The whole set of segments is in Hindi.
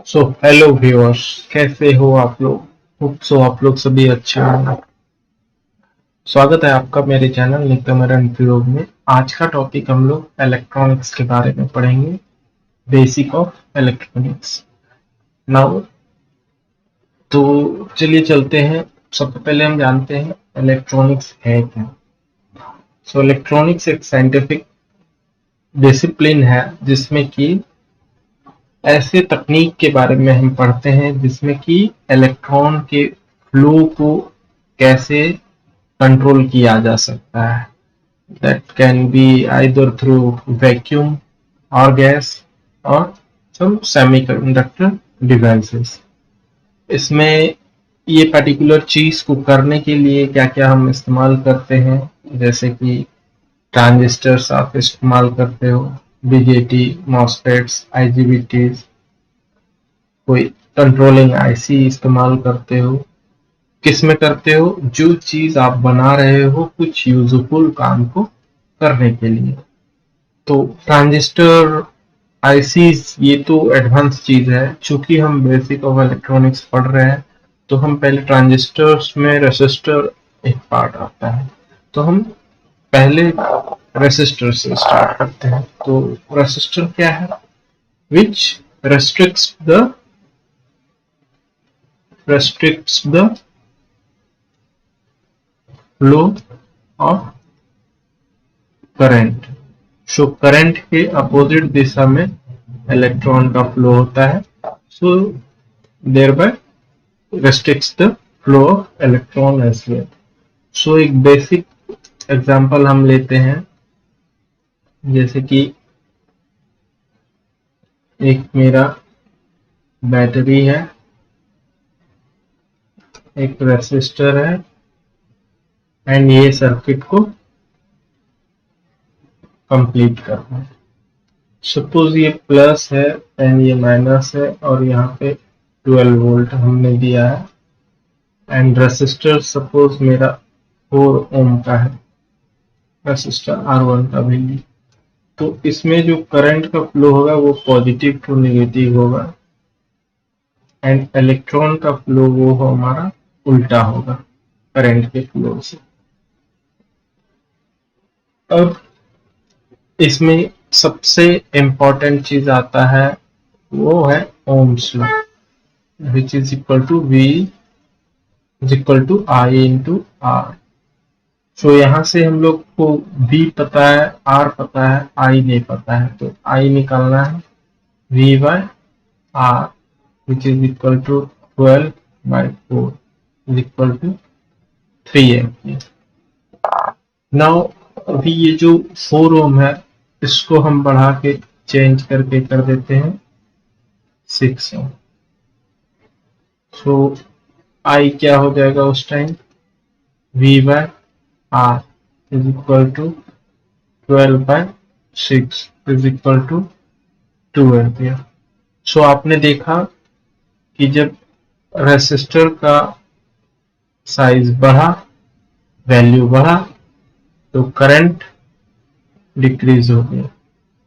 सो हेलो व्यूअर्स, कैसे हो आप लोग। होप सो आप लोग सभी अच्छे होंगे। स्वागत है आपका मेरे चैनल नित्यमरण प्रयोग में। आज का टॉपिक हम लोग इलेक्ट्रॉनिक्स के बारे में पढ़ेंगे। Basic of electronics. नाउ तो चलिए चलते हैं। सबसे पहले हम जानते हैं इलेक्ट्रॉनिक्स है क्या। सो इलेक्ट्रॉनिक्स एक साइंटिफिक डिसिप्लिन है जिसमें कि ऐसे तकनीक के बारे में हम पढ़ते हैं जिसमें कि इलेक्ट्रॉन के फ्लो को कैसे कंट्रोल किया जा सकता है। That can be either through vacuum और गैस और सम सेमीकंडक्टर डिवाइसेस। इसमें ये पर्टिकुलर चीज को करने के लिए क्या क्या हम इस्तेमाल करते हैं, जैसे कि ट्रांजिस्टर्स आप इस्तेमाल करते हो, बीजेटी, मॉसफेट्स, आईजीबीटीज, कोई कंट्रोलिंग आईसी इस्तेमाल करते हो। किस में करते हो? जो चीज आप बना रहे हो कुछ यूजफुल काम को करने के लिए। तो ट्रांजिस्टर, आईसीज ये तो एडवांस चीज है। चूंकि हम बेसिक ऑफ इलेक्ट्रॉनिक्स पढ़ रहे हैं तो हम पहले ट्रांजिस्टर्स में रेसिस्टर एक पार्ट आता है, तो हम पहले रेसिस्टर से स्टार्ट करते हैं। तो रेसिस्टर क्या है? Which restricts the restricts the flow of current. So current के अपोजिट दिशा में इलेक्ट्रॉन का फ्लो होता है। So thereby restricts the flow of electron as well. So एक बेसिक एग्जांपल हम लेते हैं, जैसे कि एक मेरा बैटरी है, एक रेसिस्टर है एंड ये सर्किट को कंप्लीट करना है। सपोज ये प्लस है एंड ये माइनस है और यहाँ पे 12 वोल्ट हमने दिया है एंड रेसिस्टर सपोज मेरा 4 ओम का है, रेसिस्टर R1 का वैल्यू। तो इसमें जो करंट का फ्लो होगा वो पॉजिटिव टू नेगेटिव होगा एंड इलेक्ट्रॉन का फ्लो वो हमारा उल्टा होगा करंट के फ्लो से। अब इसमें सबसे इम्पोर्टेंट चीज आता है, वो है Ohm's law, which is equal to V is equal to I into R। So यहाँ से हम लोग को V पता है, R पता है, I नहीं पता है, तो I निकालना है V by R which is equal to 12 by 4 is equal to 3 ampere. Now अभी ये जो 4 ओम है इसको हम बढ़ा के चेंज करके कर देते हैं 6 ओम। सो I क्या हो जाएगा उस time? V by R is equal to 12 by 6 is equal to 2 ampere. So आपने देखा कि जब रेसिस्टर का साइज बढ़ा, वैल्यू बढ़ा, तो करंट डिक्रीज हो गया।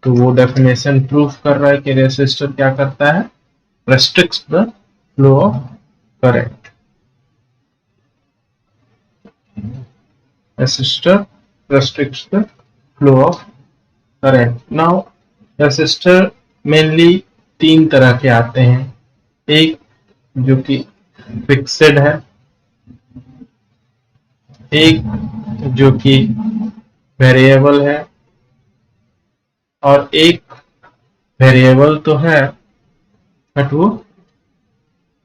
तो वो डेफिनेशन प्रूफ कर रहा है कि रेसिस्टर क्या करता है? restricts the flow of current. Resistor restricts the flow of current. Now resistor mainly 3 तरह के आते हैं। एक जो कि फिक्स्ड है, एक जो कि वेरिएबल है और एक वेरिएबल तो है बट वो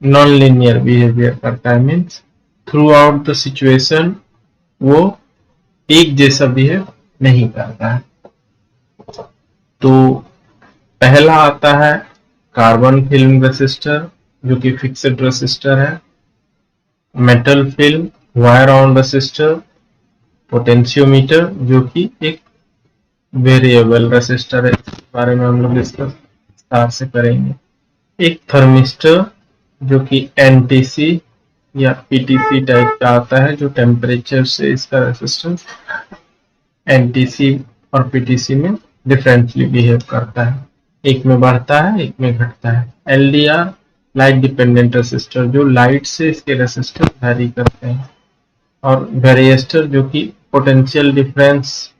नॉन लीनियर बिहेवियर करता है। Means through out the situation वो एक जैसा बिहेव नहीं करता है। तो पहला आता है कार्बन फिल्म रेसिस्टर जो कि फिक्स्ड रेसिस्टर है, metal film wire on resistor, potentiometer जो कि एक वेरिएबल रेसिस्टर है। इस बारे में हम लोग डिस्कस विस्तार से करेंगे। एक थर्मिस्टर जो कि एनटीसी या पीटीसी टाइप का आता है, जो टेम्परेचर से इसका रेसिस्टेंस एनटीसी और पीटीसी में डिफरेंटली बिहेव करता है। एक में बढ़ता है, एक में घटता है। एलडीआर लाइट डिपेंडेंट रेसिस्टर, जो लाइट से इसके रेसिस्टर वैरी करते हैं, और वेरिएस्टर जो कि पोटेंशियल डिफरेंस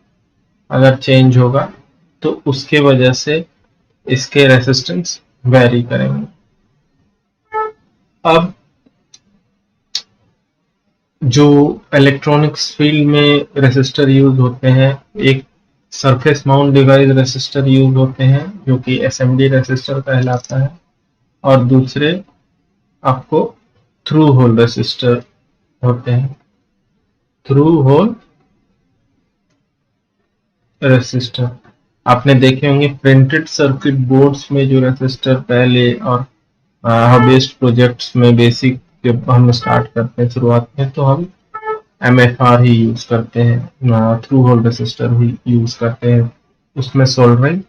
अगर चेंज होगा तो उसके वजह से इसके रेसिस्टेंस वैरी करेंगे। अब जो इलेक्ट्रॉनिक्स फील्ड में रेसिस्टर यूज होते हैं, एक surface mount device resistor use होते हैं जो कि एसएमडी रेसिस्टर कहलाता है, और दूसरे आपको थ्रू होल रेसिस्टर होते हैं। थ्रू होल रेसिस्टर आपने देखे होंगे प्रिंटेड सर्किट बोर्ड्स में, जो रेसिस्टर पहले और हॉबिस्ट प्रोजेक्ट्स में बेसिक जब हम स्टार्ट करते हैं शुरुआत में, तो हम MFR ही यूज करते हैं, थ्रू होल रेसिस्टर ही यूज करते हैं। उसमें सोल्डरिंग,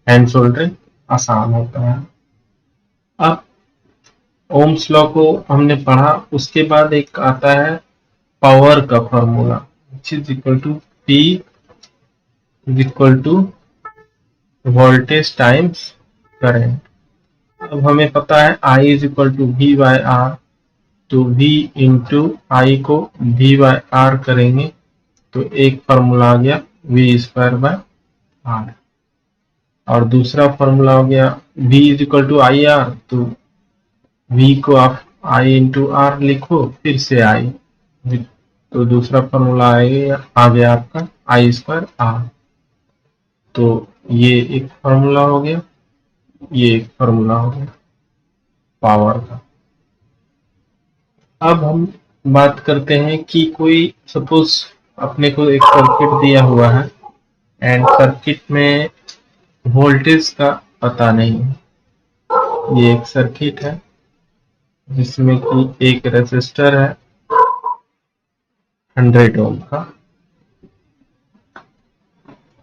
हैंड सोल्डरिंग आसान होता है। अब ओम्स लॉ को हमने पढ़ा, उसके बाद एक आता है पावर का formula, which is equal to P is equal to voltage times current. अब हमें पता है I is equal to V by R, तो V इंटू आई को V by R करेंगे तो एक फॉर्मूला आ गया V स्क्वायर बाय R, और दूसरा फॉर्मूला हो गया V is equal to I R, तो V को आप I इंटू R लिखो, फिर से I, तो दूसरा फॉर्मूला आ गया आपका I स्क्वायर R। तो ये एक फॉर्मूला हो गया, ये एक फॉर्मूला हो गया पावर का। अब हम बात करते हैं कि कोई सपोज अपने को एक सर्किट दिया हुआ है एंड सर्किट में वोल्टेज का पता नहीं है। ये एक सर्किट है जिसमें कि एक रेसिस्टर है 100 ओम का,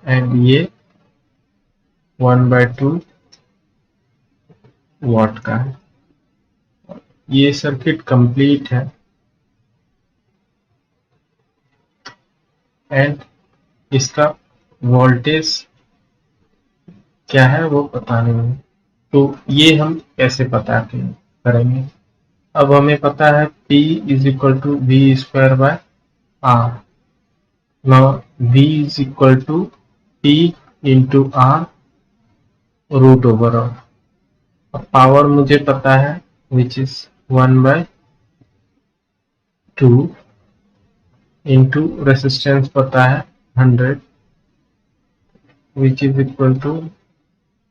एंड ये 1/2 वाट का है। ये सर्किट कंप्लीट है एंड इसका वोल्टेज क्या है वो पता नहीं है, तो ये हम कैसे पता करेंगे। अब हमें पता है P is equal to V square by R। Now V is equal to P into R root over of. अब पावर मुझे पता है विच इज 1/2 इंटू रेसिस्टेंस पता है 100 which is equal to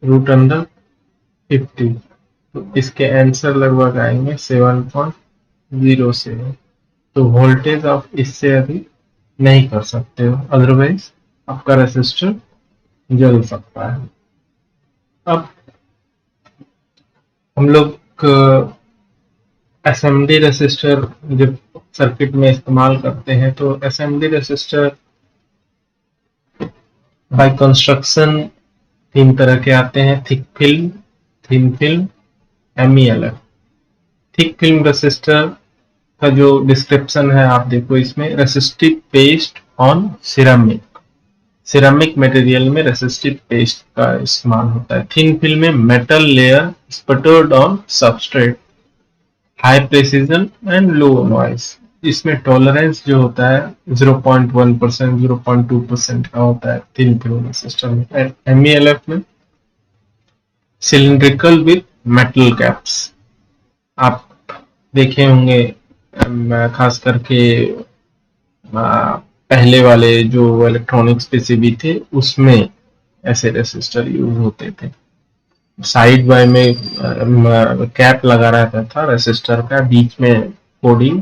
root under 50। तो इसके आंसर लगभग आएंगे 7.07। तो वोल्टेज आप इससे अभी नहीं कर सकते हो, अदरवाइज आपका रेसिस्टर जल सकता है। अब हम लोग एसएमडी रेसिस्टर जब सर्किट में इस्तेमाल करते हैं, तो एसएमडी रेसिस्टर बाय कंस्ट्रक्शन 3 तरह के आते हैं, thick film, thin film, MELF। Thick film resistor का जो डिस्क्रिप्शन है आप देखो इसमें, resistive paste on ceramic, ceramic material में रेसिस्टिव पेस्ट का इस्तेमाल होता है। थिन फिल्म में metal layer sputtered on substrate, high precision and low noise. इसमें टॉलरेंस जो होता है 0.1%, 0.2% का होता है थिन फिल्म रेसिस्टर में। एंड MELF में सिलिंड्रिकल विथ मेटल कैप्स। आप देखे होंगे खास करके पहले वाले जो इलेक्ट्रॉनिक्स पीसीबी थे उसमें ऐसे रेसिस्टर यूज होते थे, साइड बाय में कैप लगा रहता था रेसिस्टर का, बीच में coding,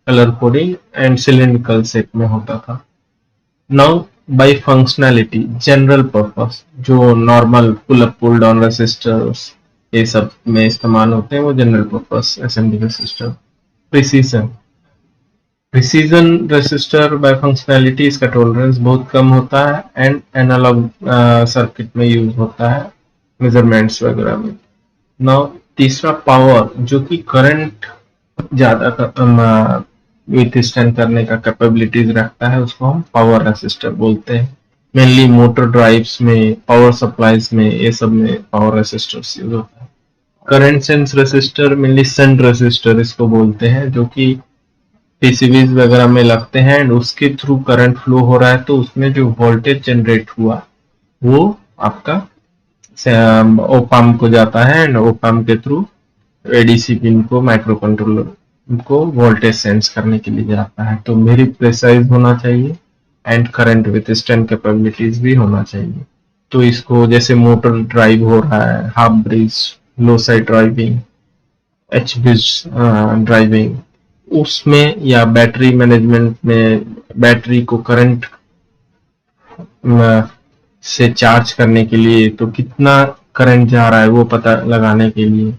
colour coding and cylindrical shape में होता था। Now by functionality, general purpose, जो normal pull up pull down resistors ये सब में इस्तेमाल होते हैं, वो general purpose SMD resistor. Precision, precision resistor by functionality, इसका टॉलरेंस बहुत कम होता है एंड एनालॉग सर्किट में यूज होता है मेजरमेंट्स वगैरह में। नाउ तीसरा पावर, जो कि करंट ज्यादा विथस्टैंड करने का कैपेबिलिटीज रखता है, उसको हम पावर रेसिस्टर बोलते हैं। मेनली मोटर ड्राइव्स में, पावर सप्लाईज में, ये सब में पावर रेसिस्टर्स यूज होता है। Current sense resistor mainly shunt resistor इसको बोलते हैं, जो कि पीसीबीज वगैरह में लगते हैं एंड उसके थ्रू करंट फ्लो हो रहा है, तो उसमें जो वोल्टेज जनरेट हुआ वो आपका ओपैम्प को जाता है एंड ओपैम्प के थ्रू एडीसी पिन को माइक्रो कंट्रोलर को वोल्टेज सेंस करने के लिए जाता है। तो मेरी प्रेसाइज होना चाहिए and current with stand capabilities भी होना चाहिए। तो इसको जैसे मोटर ड्राइव हो रहा है, half bridge, low side driving, H bridge driving, उसमें या बैटरी मैनेजमेंट में बैटरी को करंट से चार्ज करने के लिए, तो कितना करंट जा रहा है वो पता लगाने के लिए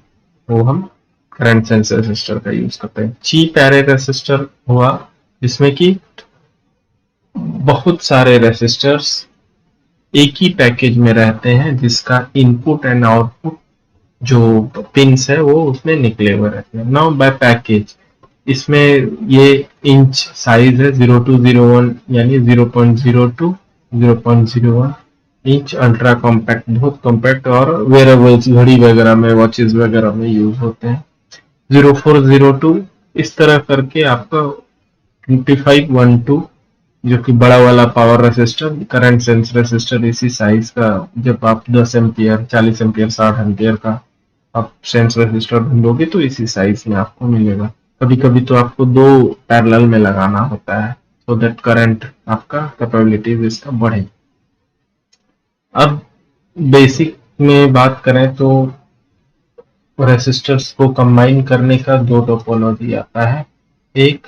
वो हम करंट सेंस रेसिस्टर का यूज करते हैं। चीप एरे रेसिस्टर हुआ जिसमें कि बहुत सारे रेसिस्टर्स एक ही पैकेज में रहते हैं, जिसका इनपुट एंड आउटपुट जो पिंस है वो उसमें निकले हुए रहते हैं। नाउ बाय पैकेज, इसमें ये इंच साइज है 0201 यानी 0.02 0.01 इंच, अल्ट्रा कॉम्पैक्ट, बहुत कॉम्पैक्ट, और वेयरेबल्स घड़ी वगैरह में, वॉचेस वगैरह में यूज होते हैं। 0402 इस तरह करके आपका 2512 जो कि बड़ा वाला power resistor, current sense resistor इसी साइज का, जब आप 10 एम्पियर 40 एम्पियर 60 एम्पियर का आप सेंस रेसिस्टर ढूंढोगे तो इसी साइज में आपको मिलेगा। कभी कभी तो आपको दो पैरेलल में लगाना होता है सो दैट करंट आपका कैपेबिलिटीज इसका बढ़े। अब बेसिक में बात करें तो रेसिस्टर्स को कंबाइन करने का दो टोपोलॉजी आता है, एक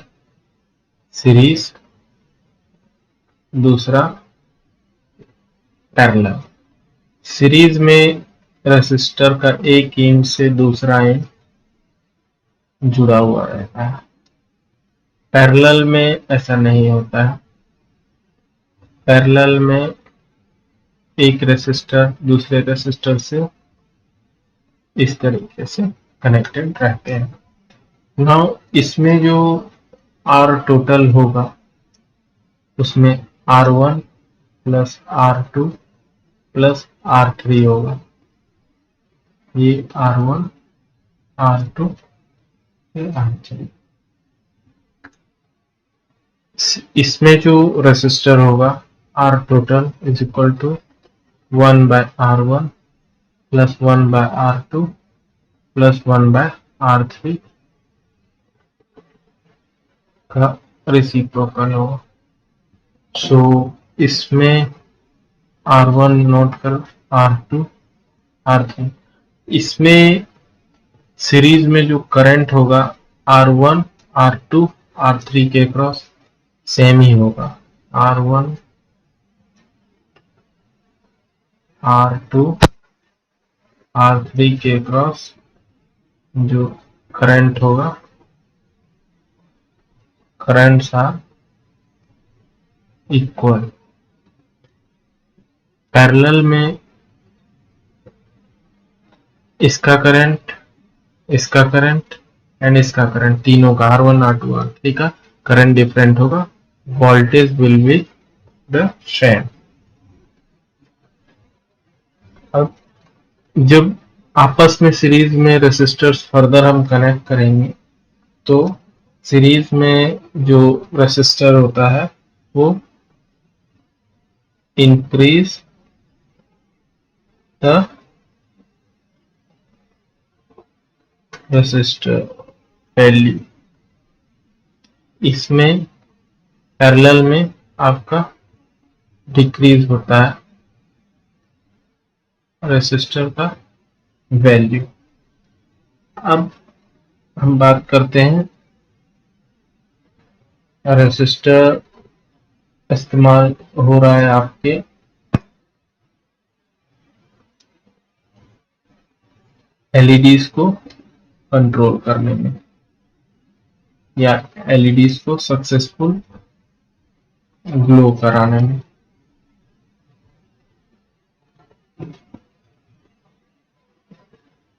सीरीज, दूसरा पैरेलल। सीरीज में रेसिस्टर का एक एंड से दूसरा एंड जुड़ा हुआ रहता है, पैरेलल में ऐसा नहीं होता है। पैरेलल में एक रेसिस्टर दूसरे रेसिस्टर से इस तरीके से कनेक्टेड रहते हैं। नाउ इसमें जो आर टोटल होगा उसमें R1 plus R2 plus R3 होगा। ये R1 R2 R3, इसमें जो रेसिस्टर होगा R total is equal to 1 by R1 plus 1 by R2 plus 1 by R3 का रेसिप्रोकल होगा। सो इसमें R1 नोट कर, R2 R3, इसमें सीरीज में जो करंट होगा R1 R2 R3 के क्रॉस सेम ही होगा, R1 R2 R3 के क्रॉस जो करंट होगा, करंट्स आर इक्वल। पैरेलल में इसका करंट एंड इसका करंट, तीनों का R1 R2 R3 का करंट डिफरेंट होगा, voltage will be the same. अब जब आपस में सीरीज में रेसिस्टर्स फर्दर हम कनेक्ट करेंगे तो सीरीज में जो रेसिस्टर होता है वो इंक्रीज द रेसिस्टर वैल्यू, इसमें पैरेलल में आपका डिक्रीज होता है रेसिस्टर का वैल्यू। अब हम बात करते हैं रेसिस्टर इस्तेमाल हो रहा है आपके एलईडीज को कंट्रोल करने में या एलईडीज को सक्सेसफुल ग्लो कराने में।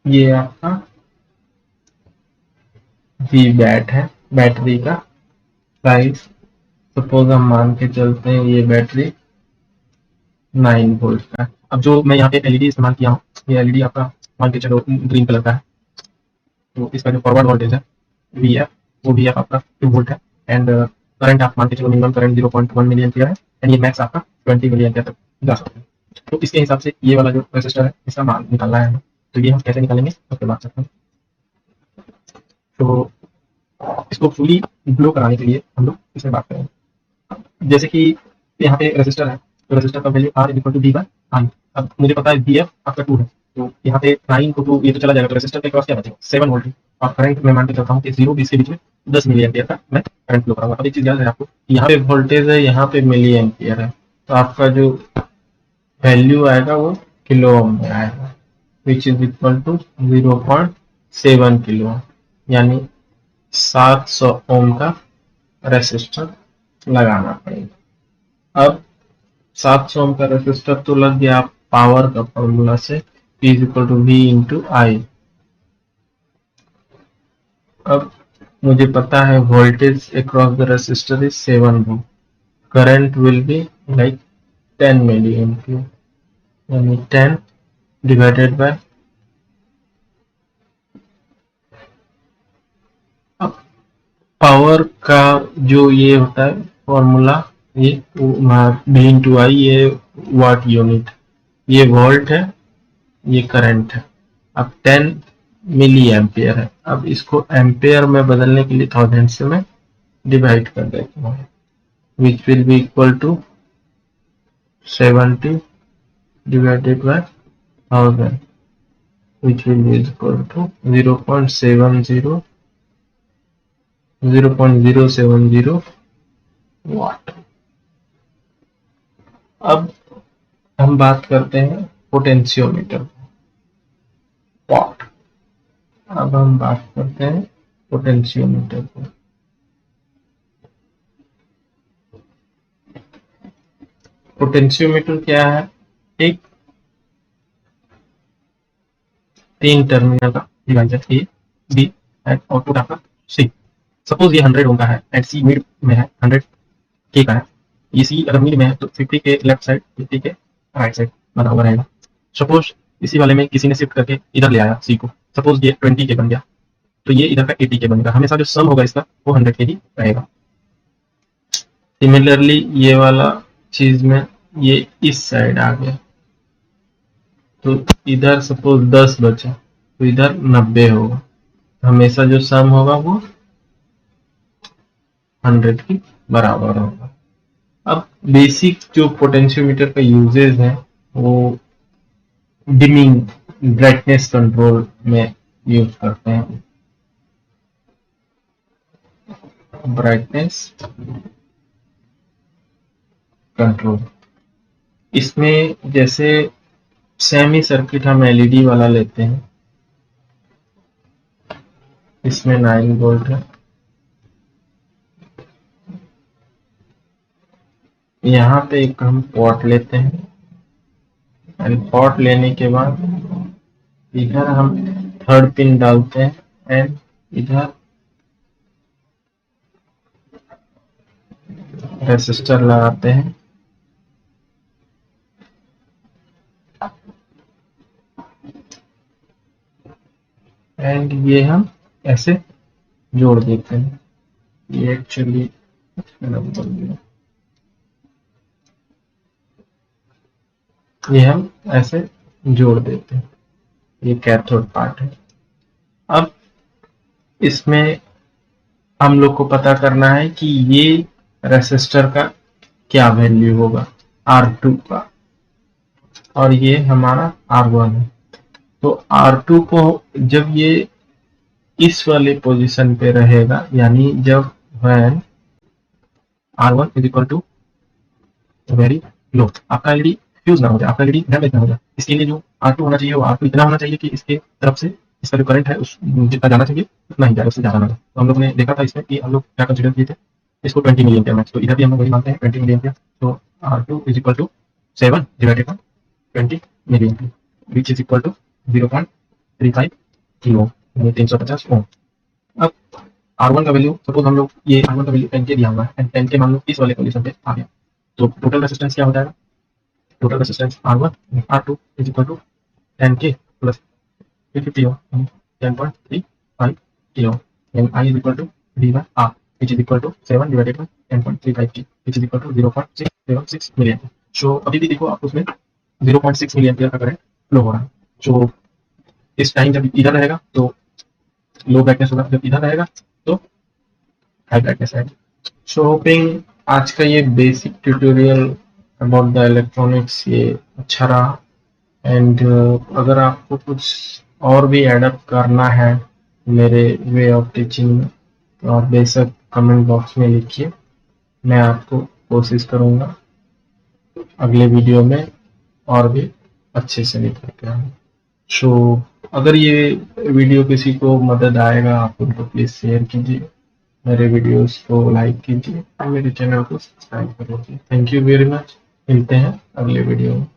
ये आपका वी बैट है, बैटरी का प्राइस। सपोज हम मान के चलते हैं ये बैटरी 9 वोल्ट का है। अब जो मैं यहाँ पे एलईडी इस्तेमाल किया हूँ, ये एलईडी आपका मान के चलो ग्रीन कलर का है, तो इसका जो फॉरवर्ड वोल्टेज है वी एफ, वो वी एफ आपका 2 वोल्ट है, एंड करंट आप मान के चलो मिनिमम करंट 0.1 मिली एम्पियर है, एंड ये मैक्स आपका 20 मिली एम्पियर तक जा सकता है। तो इसके हिसाब से ये वाला जो रेजिस्टर है इसका मान निकालना है हमें, तो ये हम कैसे निकालेंगे उसके बाद सकते हैं। तो इसको फुली ग्लो कराने के लिए हम लोग इसमें बात करेंगे। जैसे कि यहाँ पे रेजिस्टर है, तो रेजिस्टर का value R equal to D by I. अब मुझे पता है बी एफ आपका 2 है, तो यहाँ पे 9 को 2 ये तो चला जाएगा, तो रेजिस्टर के क्रॉस क्या बचेगा 7 वोल्ट। और करंट मैं मान के चलता हूँ कि 0 20 के बीच में 10 मिली एम्पियर का मैं करंट फ्लो कराऊंगा। अब एक चीज याद है आपको, यहाँ पे वोल्टेज है, यहाँ पे मिली एम्पियर है, तो आपका जो वैल्यू आएगा वो किलो ओम में आएगा, which is equal to 0.7 kilo ohm, यानी 700 ओम का रेसिस्टर लगाना पड़ेगा। अब 700 ओम का रेसिस्टर तो लग गया पावर का फॉर्मूला से, P is equal to V into I. अब मुझे पता है voltage across the resistor is 7 volt, current will be like 10 milli ampere, यानी 10 डिवाइडेड बाय, पावर का जो ये होता है फॉर्मूला, ये V इंटू आई, ये वाट यूनिट, ये वोल्ट है, ये करंट है। अब 10 मिली एम्पियर है, अब इसको एम्पियर में बदलने के लिए 1000 से मैं डिवाइड कर देता हूँ, which will be equal to 70 divided by 1000, which will be equal to 0.070 watt. अब हम बात करते हैं पोटेंशियोमीटर वाट। अब हम बात करते हैं पोटेंशियोमीटर को। पोटेंशियोमीटर क्या है? एक 3 टर्मिनल का device A B and output आपका सी। सपोज ये 100 ओम का है एंड सी मिड में है, 100 के का है। ये सी अगर मिड में है तो 50 के लेफ्ट साइड, 50 के राइट साइड बना हुआ रहेगा। सपोज इसी वाले में किसी ने शिफ्ट करके इधर ले आया सी को, सपोज ये 20 के बन गया, तो ये इधर का 80 के बनेगा। हमेशा जो सम होगा इसका वो 100 के ही रहेगा। सिमिलरली ये वाला चीज में ये इस साइड आ गया, तो इधर सपोज 10 बचा तो इधर 90 होगा। हमेशा जो सम होगा वो 100 के बराबर होगा। अब बेसिक जो पोटेंशियोमीटर का यूजेज है वो डिमिंग, ब्राइटनेस कंट्रोल में यूज करते हैं। ब्राइटनेस कंट्रोल, इसमें जैसे सेमी सर्किट हम एलईडी वाला लेते हैं, इसमें 9 वोल्ट है। यहाँ पे एक हम पॉट लेते हैं, एंड पॉट लेने के बाद इधर हम थर्ड पिन डालते हैं, एंड इधर रेसिस्टर लगाते हैं। एंड ये हम ऐसे जोड़ देते हैं। ये एक्चुअली ये हम ऐसे जोड़ देते हैं, ये कैथोड पार्ट है। अब इसमें हम लोग को पता करना है कि ये रेसिस्टर का क्या वैल्यू होगा R2 का, और ये हमारा R1 है। तो R2 को जब ये इस वाले पोजीशन पे रहेगा, यानी जब when R1 is equal to very low, आपका एलईडी फ्यूज ना हो जाए, आपका एलईडी डैमेज ना हो जाए, इसके लिए जो R2 होना चाहिए वो R2 इतना होना चाहिए कि इसके तरफ से इसका जो करंट है उस जितना जाना चाहिए उतना ही जाए, उससे ज्यादा ना जाए। तो हम लोग ने देखा था इसमें कि हम लोग क्या कंसीडर किए थे, इसको 20 मिली एम्पियर मैक्स, तो इधर भी हम लोग वही मानते हैं 20 मिली एम्पियर। तो R2 is equal to 7 divided by 20 milli ampere, which is equal to 0.35 kilo, 350 ohm. अब R1 का वैल्यू सपोज हम लोग ये R1 का वैल्यू 10 के दिया हुआ है, एंड 10 के मान लो इस वाले पोजीशन पे आ गया, तो टोटल रेजिस्टेंस क्या हो जाएगा? Total resistance R1 R2 is equal to 10 K plus 350 ohm, 10.35 kilo, and I is equal to V1 R, which is equal to 7 divided by 10.35 T, which is equal to 0.676 million. So अभी भी देखो आप उसमें 0.6 मिलियन का करंट फ्लो हो रहा है. So इस टाइम जब इधर रहेगा तो लो ब्राइटनेस होगा, जब इधर रहेगा तो हाई ब्राइटनेस आएगा. सो होपिंग आज का ये basic tutorial about the electronics ये अच्छा रहा. एंड अगर आपको कुछ और भी एडअप करना है मेरे वे ऑफ टीचिंग में तो आप बेशक कमेंट बॉक्स में लिखिए, मैं आपको कोशिश करूँगा अगले वीडियो में और भी अच्छे से निकल के आऊँ. सो अगर ये वीडियो किसी को मदद आएगा आप उनको प्लीज़ शेयर कीजिए, मेरे वीडियोस को लाइक कीजिए और मेरे चैनल को सब्सक्राइब करिए. Thank you very much. मिलते हैं अगले वीडियो में.